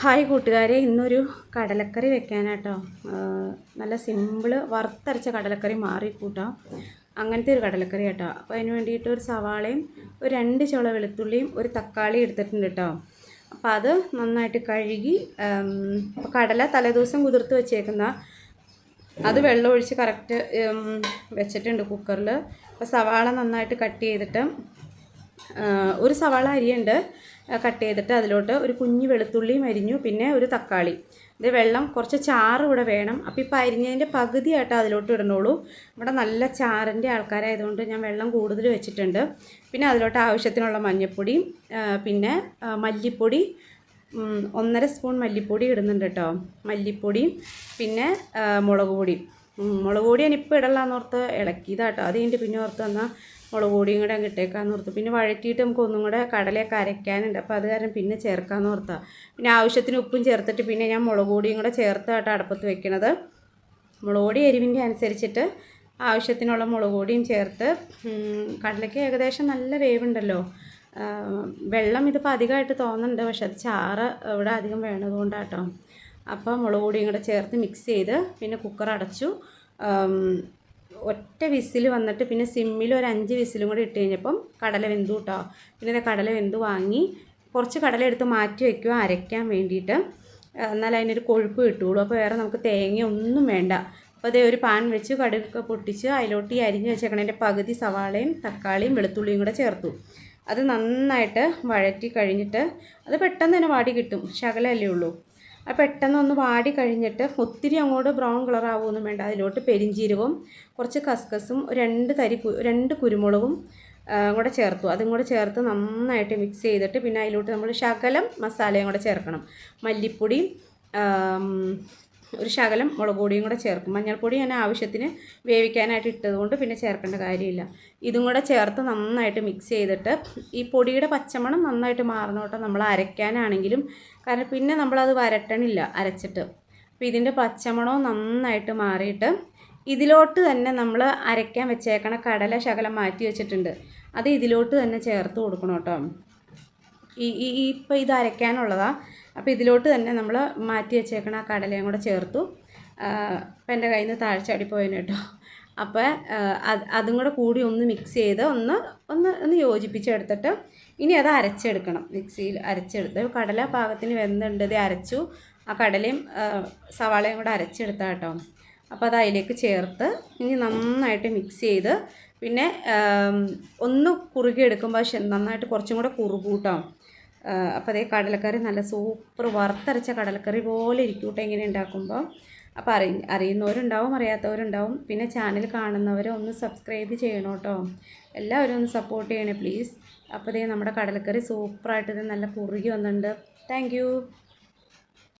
Hi കൂട്ടുകാരെ, ഇന്നൊരു കടലക്കറി വെക്കാനാട്ടോ. നല്ല സിമ്പിള് വറുത്തരച്ച കടലക്കറി മാറിക്കൂട്ടാം. അങ്ങനത്തെ ഒരു കടലക്കറി കേട്ടോ. അപ്പോൾ അതിന് വേണ്ടിയിട്ട് ഒരു സവാളയും ഒരു 2 ചുള വെളുത്തുള്ളിയും ഒരു തക്കാളി എടുത്തിട്ടുണ്ട് കേട്ടോ. അപ്പോൾ അത് നന്നായിട്ട് കഴുകി, കടല തലേദിവസം കുതിർത്ത് വെച്ചേക്കുന്ന അത് വെള്ളം ഒഴിച്ച് കറക്റ്റ് വെച്ചിട്ടുണ്ട് കുക്കറിൽ. അപ്പോൾ സവാള നന്നായിട്ട് കട്ട് ചെയ്തിട്ട്, ഒരു സവാള അരിയുണ്ട് കട്ട് ചെയ്തിട്ട് അതിലോട്ട് ഒരു കുഞ്ഞ് വെളുത്തുള്ളിയും അരിഞ്ഞു, പിന്നെ ഒരു തക്കാളി. ഇത് വെള്ളം കുറച്ച് ചാറ് ഇവിടെ വേണം. അപ്പോൾ ഇപ്പോൾ അരിഞ്ഞതിൻ്റെ പകുതിയായിട്ട് അതിലോട്ട് ഇടണോളൂ. ഇവിടെ നല്ല ചാറിൻ്റെ ആൾക്കാരായതുകൊണ്ട് ഞാൻ വെള്ളം കൂടുതൽ വെച്ചിട്ടുണ്ട്. പിന്നെ അതിലോട്ട് ആവശ്യത്തിനുള്ള മഞ്ഞൾപ്പൊടിയും പിന്നെ മല്ലിപ്പൊടി 1.5 സ്പൂൺ മല്ലിപ്പൊടി ഇടുന്നുണ്ട് കേട്ടോ. മല്ലിപ്പൊടിയും പിന്നെ മുളക് പൊടി ഞാനിപ്പോൾ ഇടലാന്നോർത്ത് ഇളക്കിയതാട്ടോ. അത് കഴിഞ്ഞിട്ട് പിന്നെ ഓർത്ത് തന്നാൽ മുളക് പൊടിയും കൂടെ അങ്ങ് ഇട്ടേക്കാന്ന് ഓർത്ത്. പിന്നെ വഴറ്റിയിട്ട് നമുക്ക് ഒന്നും കൂടെ കടലയൊക്കെ അരയ്ക്കാനുണ്ട്. അപ്പോൾ അത് കാരണം പിന്നെ ചേർക്കാമെന്ന് ഓർത്താൽ. പിന്നെ ആവശ്യത്തിന് ഉപ്പും ചേർത്തിട്ട് പിന്നെ ഞാൻ മുളക് പൊടിയും കൂടെ ചേർത്താട്ടോ അടുപ്പത്ത് വെക്കണത്. മുളക് പൊടി എരിവിൻ്റെ അനുസരിച്ചിട്ട് ആവശ്യത്തിനുള്ള മുളക് പൊടിയും ചേർത്ത്, കടലയ്ക്ക് ഏകദേശം നല്ല വേവുണ്ടല്ലോ. വെള്ളം ഇതിപ്പോൾ അധികമായിട്ട് തോന്നുന്നുണ്ട്, പക്ഷെ അത് ചാറ് ഇവിടെ അധികം വേണതുകൊണ്ടാട്ടോ. അപ്പോൾ മുളക് പൊടിയും കൂടെ ചേർത്ത് മിക്സ് ചെയ്ത് പിന്നെ കുക്കർ അടച്ചു. ഒറ്റ വിസിൽ വന്നിട്ട് പിന്നെ സിമ്മിൽ ഒരു 5 വിസിലും കൂടി ഇട്ട് കഴിഞ്ഞപ്പം കടല വെന്തു കേട്ടോ. പിന്നെ ഇത് കടല വെന്ത് വാങ്ങി കുറച്ച് കടല എടുത്ത് മാറ്റി വയ്ക്കുക അരയ്ക്കാൻ വേണ്ടിയിട്ട്. എന്നാൽ അതിനൊരു കൊഴുപ്പ് കിട്ടുകയുള്ളൂ. അപ്പോൾ വേറെ നമുക്ക് തേങ്ങ ഒന്നും വേണ്ട. അപ്പോൾ അതേ ഒരു പാൻ വെച്ച് കടുകൊക്കെ പൊട്ടിച്ച് അതിലോട്ട് ഈ അരിഞ്ഞ് വെച്ചേക്കണതിൻ്റെ പകുതി സവാളയും തക്കാളിയും വെളുത്തുള്ളിയും കൂടെ ചേർത്തു. അത് നന്നായിട്ട് വഴറ്റി കഴിഞ്ഞിട്ട്, അത് പെട്ടെന്ന് തന്നെ വാടി കിട്ടും, ശകലമല്ലേ ഉള്ളൂ. അത് പെട്ടെന്നൊന്ന് വാടി കഴിഞ്ഞിട്ട് ഒത്തിരി അങ്ങോട്ട് ബ്രൗൺ കളർ ആവുമൊന്നും വേണ്ട. അതിലോട്ട് പെരിഞ്ചീരകവും കുറച്ച് കസ്കസും 2 കുരുമുളകും കൂടെ ചേർത്തു. അതും കൂടെ ചേർത്ത് നന്നായിട്ട് മിക്സ് ചെയ്തിട്ട് പിന്നെ അതിലോട്ട് നമ്മൾ ശകലം മസാലയും കൂടെ ചേർക്കണം. മല്ലിപ്പൊടിയും ഒരു ശകലം മുളക് പൊടിയും കൂടെ ചേർക്കും. മഞ്ഞൾപ്പൊടി ഞാൻ ആവശ്യത്തിന് വേവിക്കാനായിട്ട് ഇട്ടതുകൊണ്ട് പിന്നെ ചേർക്കേണ്ട കാര്യമില്ല. ഇതും കൂടെ ചേർത്ത് നന്നായിട്ട് മിക്സ് ചെയ്തിട്ട് ഈ പൊടിയുടെ പച്ചമണം നന്നായിട്ട് മാറണോട്ടോ നമ്മൾ അരയ്ക്കാനാണെങ്കിലും. കാരണം പിന്നെ നമ്മളത് വരട്ടണില്ല അരച്ചിട്ട്. അപ്പോൾ ഇതിൻ്റെ പച്ചമണവും നന്നായിട്ട് മാറിയിട്ട് ഇതിലോട്ട് തന്നെ നമ്മൾ അരയ്ക്കാൻ വെച്ചേക്കണ കടല ശകലം മാറ്റി വെച്ചിട്ടുണ്ട്, അത് ഇതിലോട്ട് തന്നെ ചേർത്ത് കൊടുക്കണം കേട്ടോ. ഇപ്പോൾ ഇത് അരയ്ക്കാനുള്ളതാണ്. അപ്പോൾ ഇതിലോട്ട് തന്നെ നമ്മൾ മാറ്റി വെച്ചേക്കണ ആ കടലയും കൂടെ ചേർത്തു. അപ്പം എൻ്റെ കയ്യിൽ നിന്ന് താഴ്ചാടി പോയതിന് കേട്ടോ. അപ്പോൾ അതും കൂടെ കൂടി ഒന്ന് മിക്സ് ചെയ്ത് ഒന്ന് യോജിപ്പിച്ചെടുത്തിട്ട് ഇനി അത് അരച്ചെടുക്കണം. മിക്സിയിൽ അരച്ചെടുത്ത് കടല പാകത്തിന് വെന്തുണ്ട്, ഇത് അരച്ചു. ആ കടലയും സവാളയും കൂടെ അരച്ചെടുത്താൽ കേട്ടോ. അപ്പോൾ അത് അതിലേക്ക് ചേർത്ത് ഇനി നന്നായിട്ട് മിക്സ് ചെയ്ത് പിന്നെ ഒന്ന് കുറുകി എടുക്കുമ്പോൾ നന്നായിട്ട് കുറച്ചും കൂടെ കുറുകൂട്ടോ. അപ്പോൾ അതേ കടലക്കറി നല്ല സൂപ്പർ വറുത്തരച്ച കടലക്കറി പോലെ ഇരിക്കും കേട്ടോ ഇങ്ങനെ ഉണ്ടാക്കുമ്പോൾ. അപ്പോൾ അറിയുന്നവരുണ്ടാവും, അറിയാത്തവരുണ്ടാവും. പിന്നെ ചാനൽ കാണുന്നവർ ഒന്ന് സബ്സ്ക്രൈബ് ചെയ്യണം കേട്ടോ. എല്ലാവരും ഒന്ന് സപ്പോർട്ട് ചെയ്യണേ പ്ലീസ്. അപ്പോൾ അതേ നമ്മുടെ കടലക്കറി സൂപ്പറായിട്ട് നല്ല കുറുകി വന്നിട്ടുണ്ട്. താങ്ക്